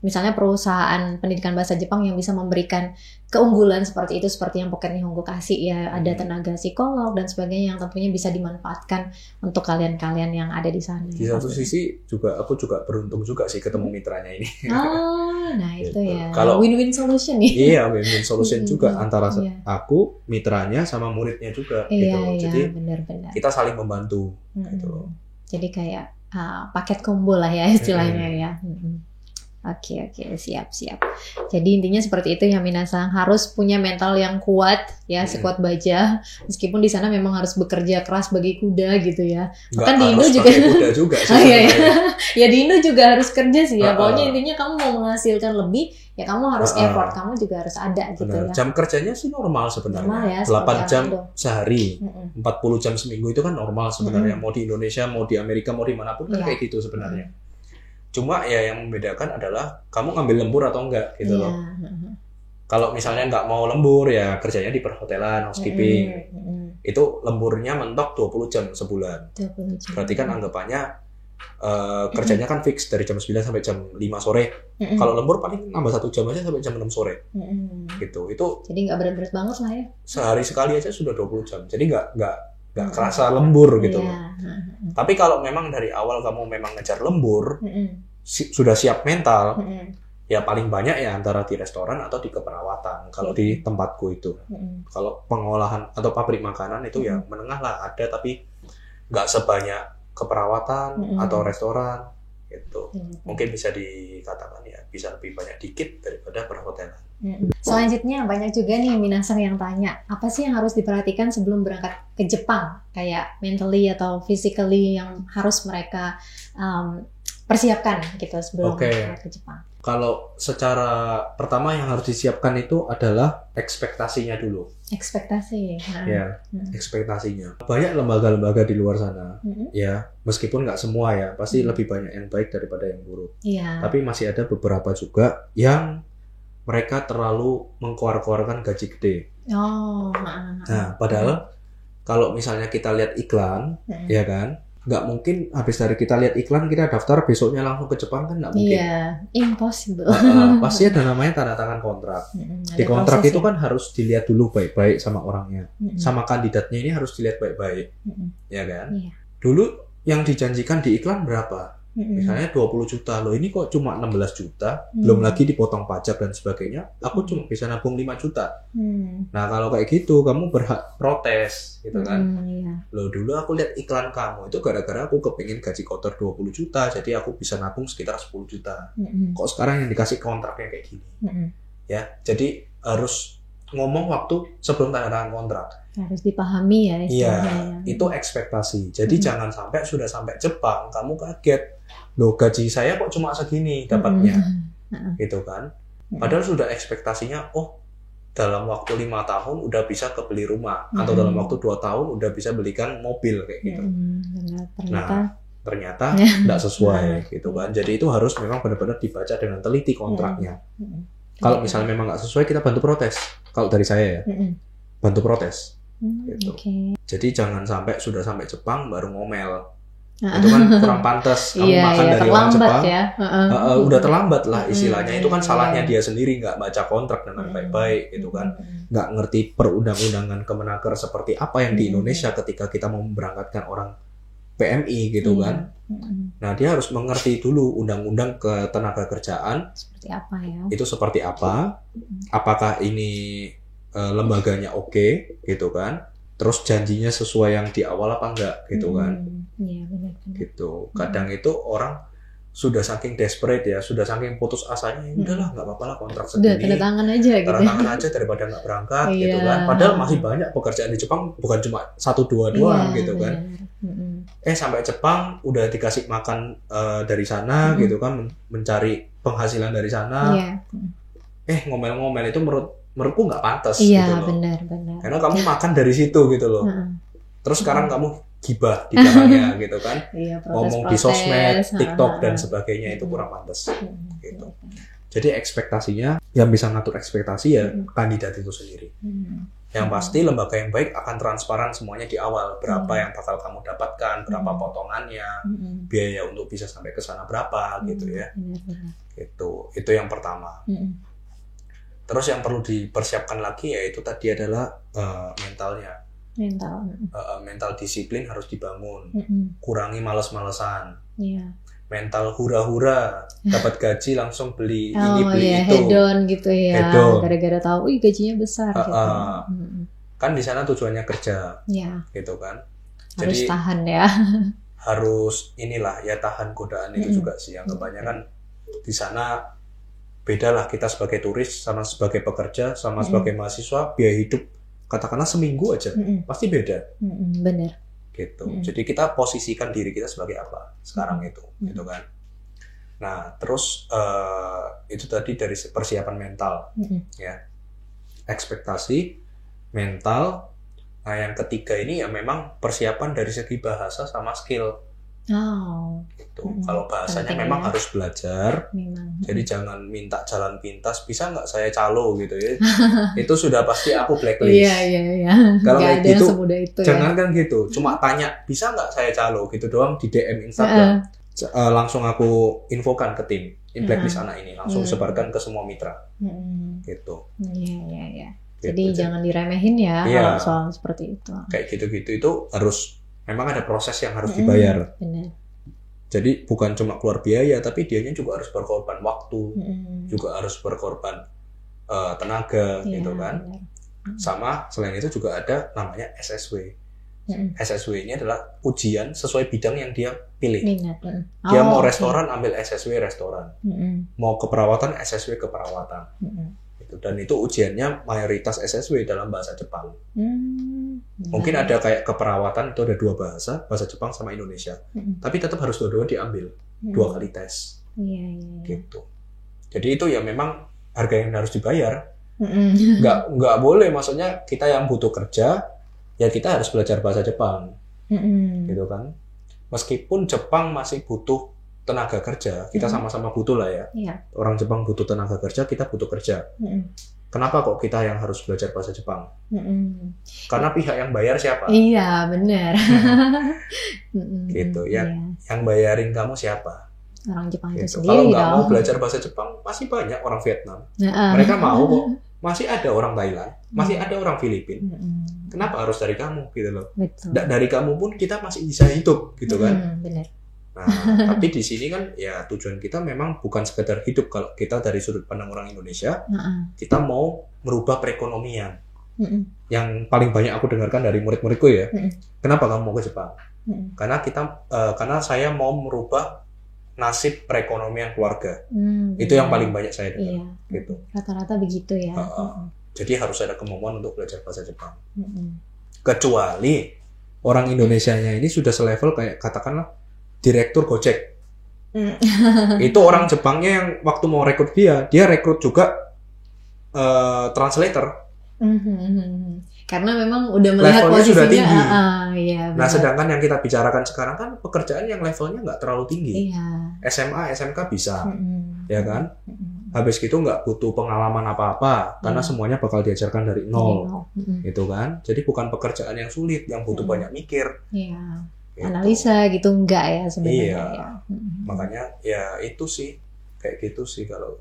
misalnya perusahaan pendidikan bahasa Jepang yang bisa memberikan keunggulan seperti itu, seperti yang Pocket Nihongo kasih ya, ada tenaga psikolog dan sebagainya yang tentunya bisa dimanfaatkan untuk kalian-kalian yang ada di sana. Di satu sisi juga aku juga beruntung juga sih ketemu mitranya ini. Nah itu gitu. ya. Kalau win-win solution nih. Iya, win-win solution juga antara aku, mitranya sama muridnya juga gitu. Jadi benar-benar. kita saling membantu gitu. Jadi kayak paket combo lah ya istilahnya ya. Oke, siap. Jadi intinya seperti itu ya Minasang, harus punya mental yang kuat ya, sekuat baja. Meskipun di sana memang harus bekerja keras bagi kuda gitu ya. Bahkan di Indo juga. Kuda juga sih. Ya di Indo juga harus kerja sih ya. Pokoknya intinya kamu mau menghasilkan lebih, ya kamu harus effort, kamu juga harus ada gitu ya. Jam kerjanya sih normal sebenarnya. Normal ya, 8 jam sehari, 40 jam seminggu itu kan normal sebenarnya. Mau di Indonesia, mau di Amerika, mau dimanapun kan kayak gitu sebenarnya. Cuma ya yang membedakan adalah kamu ngambil lembur atau enggak gitu loh. Kalau misalnya nggak mau lembur ya kerjanya di perhotelan, housekeeping. Itu lemburnya mentok 20 jam sebulan. 20 jam. Berarti kan anggapannya kerjanya kan fix dari jam 9 sampai jam 5 sore. Kalau lembur paling nambah 1 jam aja sampai jam 6 sore. Gitu. Itu jadi nggak berat-berat banget lah ya. Sehari sekali aja sudah 20 jam. Jadi nggak kerasa lembur gitu loh. Tapi kalau memang dari awal kamu memang ngejar lembur, sudah siap mental, ya paling banyak ya antara di restoran atau di keperawatan. Kalau di tempatku itu, kalau pengolahan atau pabrik makanan itu ya menengah lah ada, tapi nggak sebanyak keperawatan atau restoran gitu. Mungkin bisa dikatakan ya bisa lebih banyak dikit daripada perhotelan. Selanjutnya banyak juga nih Minasang yang tanya, apa sih yang harus diperhatikan sebelum berangkat ke Jepang, kayak mentally atau physically yang harus mereka persiapkan gitu sebelum berangkat ke Jepang. Kalau secara pertama yang harus disiapkan itu adalah ekspektasinya dulu. Ekspektasi. Ya, ekspektasinya. Banyak lembaga-lembaga di luar sana, ya, meskipun nggak semua ya, pasti lebih banyak yang baik daripada yang buruk. Tapi masih ada beberapa juga yang mereka terlalu mengkeluarkan gaji gede. Nah, padahal kalau misalnya kita lihat iklan, ya kan, nggak mungkin habis dari kita lihat iklan kita daftar besoknya langsung ke Jepang kan nggak mungkin. Impossible. Pasti ada namanya tanda tangan kontrak. Di kontrak itu kan harus dilihat dulu baik-baik sama orangnya, sama kandidatnya ini harus dilihat baik-baik, ya kan. Dulu yang dijanjikan di iklan berapa? Misalnya 20 juta, loh ini kok cuma 16 juta, belum lagi dipotong pajak dan sebagainya, aku cuma bisa nabung 5 juta. Nah kalau kayak gitu, kamu berhak protes, gitu kan. Loh dulu aku lihat iklan kamu, itu gara-gara aku kepingin gaji kotor 20 juta, jadi aku bisa nabung sekitar 10 juta. Kok sekarang yang dikasih kontraknya kayak gini? Ya, jadi harus ngomong waktu sebelum tanda tangan kontrak. Harus dipahami ya istilahnya. Iya, itu ekspektasi. Jadi jangan sampai sudah sampai Jepang kamu kaget, loh gaji saya kok cuma segini dapatnya, gitu kan? Padahal sudah ekspektasinya, oh dalam waktu 5 tahun udah bisa kebeli rumah, atau dalam waktu 2 tahun udah bisa belikan mobil kayak gitu. Ternyata tidak sesuai gitu kan. Jadi itu harus memang benar-benar dibaca dengan teliti kontraknya. Kalau misalnya memang nggak sesuai, kita bantu protes. Kalau dari saya ya, bantu protes. Gitu. Jadi jangan sampai sudah sampai Jepang baru ngomel. Itu kan kurang pantas. Kamu makan dari orang Jepang, ya. Udah terlambat lah istilahnya. Itu kan salahnya dia sendiri, nggak baca kontrak dengan baik-baik gitu kan. Nggak ngerti perundang-undangan Kemenaker seperti apa yang di Indonesia ketika kita mau memberangkatkan orang PMI gitu kan. Nah dia harus mengerti dulu undang-undang ketenaga kerjaan seperti apa ya. Itu seperti apa, apakah ini lembaganya oke gitu kan. Terus janjinya sesuai yang di awal apa enggak gitu kan. Iya benar. Gitu. Kadang itu orang sudah saking desperate ya, sudah saking putus asanya, udahlah nggak apa-apa lah kontrak segini. Udah tanda tangan aja gitu. Tanda tangan aja daripada nggak berangkat gitu kan. Padahal masih banyak pekerjaan di Jepang, bukan cuma 1-2 doang gitu kan. Sampai Jepang udah dikasih makan dari sana gitu kan, mencari penghasilan dari sana. Ngomel-ngomel itu menurutku nggak pantas gitu loh. Benar. Karena kamu makan dari situ gitu loh. Terus sekarang kamu gibah di belakangnya gitu kan. Ngomong di sosmed, TikTok dan sebagainya itu kurang pantas gitu. Jadi ekspektasinya, yang bisa ngatur ekspektasi ya kandidat itu sendiri. Yang pasti lembaga yang baik akan transparan semuanya di awal. Berapa yang bakal kamu dapatkan, berapa potongannya, biaya untuk bisa sampai ke sana berapa gitu ya. Itu yang pertama. Terus yang perlu dipersiapkan lagi yaitu tadi adalah mentalnya. Mental disiplin harus dibangun. Kurangi malas-malesan. Mental hura-hura, dapat gaji langsung beli ini beli itu. Hedon gitu ya. Gara-gara tahu gajinya besar gitu. Kan di sana tujuannya kerja. Gitu kan. Harus tahan ya. Harus inilah ya, tahan godaan itu juga sih yang kebanyakan di sana. Beda lah kita sebagai turis sama sebagai pekerja sama sebagai mahasiswa, biaya hidup katakanlah seminggu aja pasti beda. Bener. Gitu. Jadi kita posisikan diri kita sebagai apa sekarang itu, gitu kan. Nah, terus itu tadi dari persiapan mental, ya, ekspektasi, mental. Nah, yang ketiga ini ya memang persiapan dari segi bahasa sama skill. Gitu. Kalau bahasanya memang harus belajar. Jadi jangan minta jalan pintas, bisa nggak saya calo gitu ya. Itu sudah pasti aku blacklist. Kalau kayak gitu, jangan kan gitu. Cuma tanya, bisa nggak saya calo gitu doang di DM Instagram. Langsung aku infokan ke tim, blacklist anak ini, langsung sebarkan ke semua mitra. Gitu. Jadi jangan diremehin ya kalau soal seperti itu. Kayak gitu-gitu itu harus. Memang ada proses yang harus dibayar. Benar. Jadi bukan cuma keluar biaya, tapi dianya juga harus berkorban waktu, juga harus berkorban tenaga, gitu kan. Sama selain itu juga ada namanya SSW. SSW ini adalah ujian sesuai bidang yang dia pilih. Dia mau restoran, ambil SSW restoran. Mau keperawatan, SSW keperawatan. Dan itu ujiannya mayoritas SSW dalam bahasa Jepang. Mungkin ada kayak keperawatan itu ada 2 bahasa Jepang sama Indonesia. Tapi tetap harus dua-dua diambil, 2 kali tes. Gitu. Jadi itu ya memang harga yang harus dibayar. Nggak boleh, maksudnya kita yang butuh kerja, ya kita harus belajar bahasa Jepang. Gitu kan. Meskipun Jepang masih butuh tenaga kerja, kita sama-sama butuh lah ya. Orang Jepang butuh tenaga kerja, kita butuh kerja. Kenapa kok kita yang harus belajar bahasa Jepang? Karena pihak yang bayar siapa? Iya, benar. Gitu ya. Yang bayarin kamu siapa? Orang Jepang itu gitu. sendiri. Kalau nggak mau belajar bahasa Jepang, masih banyak orang Vietnam. Mereka mau kok. Masih ada orang Thailand, masih ada orang Filipina. Kenapa harus dari kamu gitu loh? Dari kamu pun kita masih bisa hidup gitu kan? Benar. Nah, tapi di sini kan ya tujuan kita memang bukan sekedar hidup. Kalau kita dari sudut pandang orang Indonesia, kita mau merubah perekonomian. Yang paling banyak aku dengarkan dari murid-muridku ya, kenapa kamu mau ke Jepang? Karena saya mau merubah nasib perekonomian keluarga. Itu yang paling banyak saya dengar. Gitu. Rata-rata begitu ya. Jadi harus ada kemampuan untuk belajar bahasa Jepang. Kecuali orang Indonesianya ini sudah selevel kayak katakanlah direktur Gojek. Itu orang Jepangnya yang waktu mau rekrut dia rekrut juga translator. Karena memang udah melihat levelnya posisinya sudah tinggi. Iya, Nah, sedangkan yang kita bicarakan sekarang kan pekerjaan yang levelnya nggak terlalu tinggi. Iya. SMA, SMK bisa, ya kan? Habis gitu nggak butuh pengalaman apa-apa, karena semuanya bakal diajarkan dari nol, gitu kan? Jadi bukan pekerjaan yang sulit, yang butuh banyak mikir. Iya. Gitu. Analisa gitu enggak ya sebenarnya. Iya. Ya. Makanya ya itu sih, kayak gitu sih kalau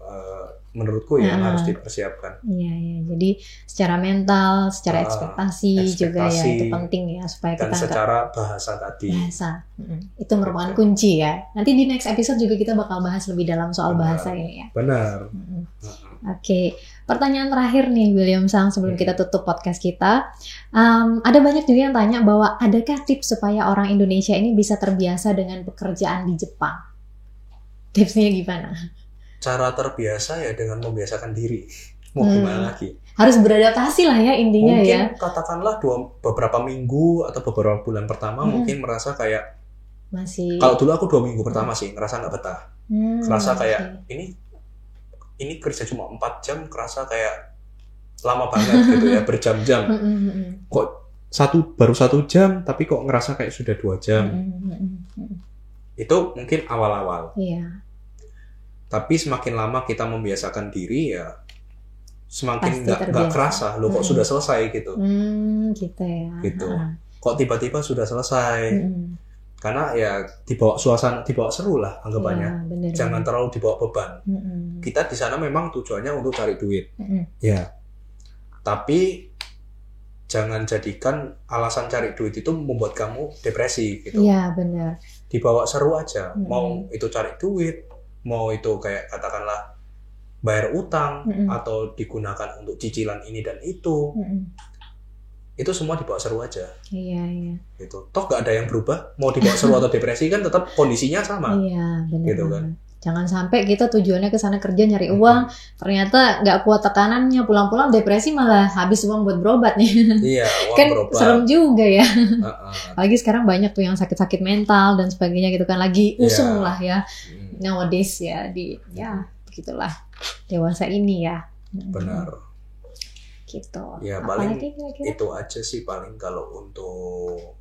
menurutku ya harus dipersiapkan. Iya. Jadi secara mental, secara ekspektasi juga ya itu penting ya supaya dan kita secara bahasa tadi. Bahasa. Itu merupakan kunci ya. Nanti di next episode juga kita bakal bahas lebih dalam soal bahasa ini ya. Benar. Oke. Pertanyaan terakhir nih William Sang sebelum kita tutup podcast kita. Ada banyak juga yang tanya bahwa adakah tips supaya orang Indonesia ini bisa terbiasa dengan pekerjaan di Jepang? Tipsnya gimana? Cara terbiasa ya dengan membiasakan diri. Mau gimana lagi? Harus beradaptasi lah ya intinya. Mungkin ya. Katakanlah beberapa minggu atau beberapa bulan pertama mungkin merasa kayak masih. Kalau dulu aku 2 minggu pertama sih ngerasa nggak betah. Ngerasa kayak ini kerja cuma 4 jam kerasa kayak lama banget gitu ya, berjam-jam. Kok baru 1 jam tapi kok ngerasa kayak sudah 2 jam. Itu mungkin awal-awal. Iya. Tapi semakin lama kita membiasakan diri ya semakin nggak kerasa loh kok sudah selesai gitu. Gitu ya. Gitu. Kok tiba-tiba sudah selesai. Karena ya dibawa suasana, dibawa seru lah anggapannya. Ya, bener, jangan terlalu dibawa beban. Kita di sana memang tujuannya untuk cari duit. Ya. Tapi jangan jadikan alasan cari duit itu membuat kamu depresi gitu. Iya, benar. Dibawa seru aja. Mau itu cari duit, mau itu kayak katakanlah bayar utang atau digunakan untuk cicilan ini dan itu. Itu semua dibawa seru aja. Iya. Gitu. Toh gak ada yang berubah. Mau dibawa seru atau depresi kan tetap kondisinya sama. Iya, benar. Gitu kan. Jangan sampai kita tujuannya ke sana kerja nyari uang, ternyata nggak kuat tekanannya, pulang-pulang depresi malah habis uang buat berobat nih. Iya, uang kan berobat. Serem juga ya. Apalagi sekarang banyak tuh yang sakit-sakit mental dan sebagainya gitu kan, lagi usung lah ya. Nowadays ya begitulah dewasa ini ya. Benar. Gitu. Ya paling itu aja sih paling kalau untuk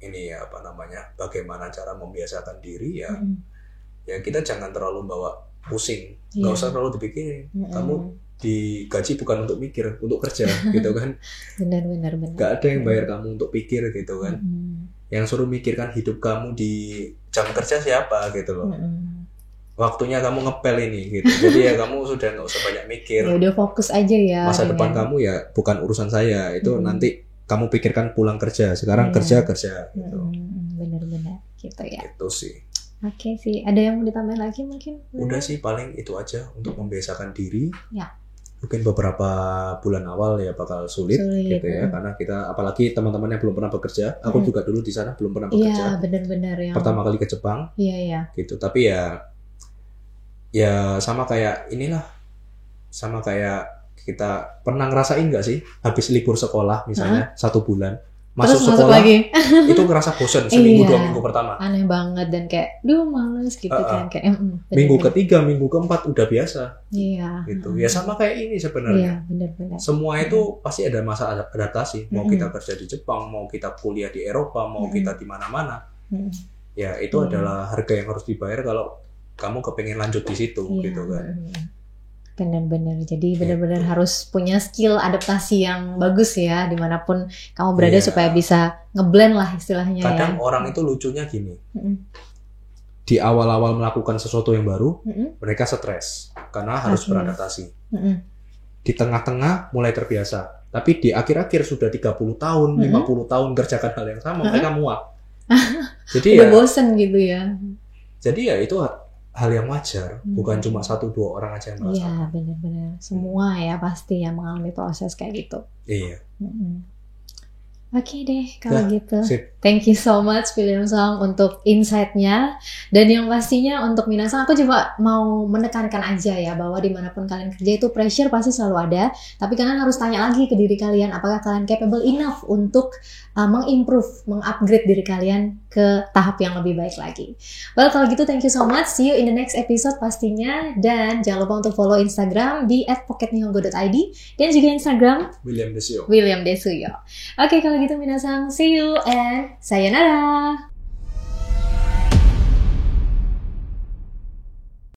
ini ya bagaimana cara membiasakan diri ya. Ya kita jangan terlalu bawa pusing, nggak usah terlalu dipikirin. Kamu digaji bukan untuk mikir, untuk kerja gitu kan. Benar. Gak ada yang bayar kamu untuk pikir gitu kan. Yang suruh mikirkan hidup kamu di jam kerja siapa gitu loh. Waktunya kamu ngepel ini gitu. Jadi ya kamu sudah nggak usah banyak mikir. Ya udah fokus aja ya. Masa depan kamu ya bukan urusan saya. Itu nanti kamu pikirkan pulang kerja. Sekarang kerja gitu. Benar gitu ya. Itu sih. Oke sih, ada yang mau ditambah lagi mungkin? Udah sih paling itu aja untuk membiasakan diri. Ya. Mungkin beberapa bulan awal ya bakal sulit gitu ya, karena kita apalagi teman-teman yang belum pernah bekerja. Aku juga dulu di sana belum pernah bekerja. Iya, benar-benar yang pertama kali ke Jepang. Iya. Gitu, tapi ya sama kayak sama kayak kita pernah ngerasain nggak sih habis libur sekolah misalnya 1 bulan. Masuk sekolah lagi. Itu ngerasa bosan seminggu 2 minggu pertama. Aneh banget dan kayak males gitu kan kayak minggu ketiga, minggu keempat udah biasa. Iya. Gitu. Ya sama kayak ini sebenarnya. Iya, benar. Semua itu pasti ada masa adaptasi. Mau kita kerja di Jepang, mau kita kuliah di Eropa, mau kita di mana-mana. Ya itu adalah harga yang harus dibayar kalau kamu kepengen lanjut di situ gitu kan. Benar-benar. Jadi benar-benar harus punya skill adaptasi yang bagus ya dimanapun kamu berada supaya bisa ngeblend lah istilahnya. Kadang orang itu lucunya gini. Di awal-awal melakukan sesuatu yang baru, mereka stres karena harus beradaptasi. Di tengah-tengah mulai terbiasa. Tapi di akhir-akhir sudah 30 tahun, 50 tahun kerjakan hal yang sama, mereka muak. Jadi udah bosen gitu ya. Jadi ya itu hal yang wajar, bukan cuma 1-2 orang aja yang merasakan. Iya, benar-benar. Semua ya pasti yang mengalami proses kayak gitu. Iya. Oke deh kalau gitu. Sip. Thank you so much William Song untuk insight-nya. Dan yang pastinya untuk minasang aku coba mau menekankan aja ya bahwa dimanapun kalian kerja itu pressure pasti selalu ada. Tapi kalian harus tanya lagi ke diri kalian apakah kalian capable enough untuk mengimprove, mengupgrade diri kalian ke tahap yang lebih baik lagi. Well kalau gitu thank you so much. See you in the next episode pastinya. Dan jangan lupa untuk follow Instagram di @pocketnihongo.id dan juga Instagram William Desuyo. Oke kalau gitu minasang, see you and sayonara.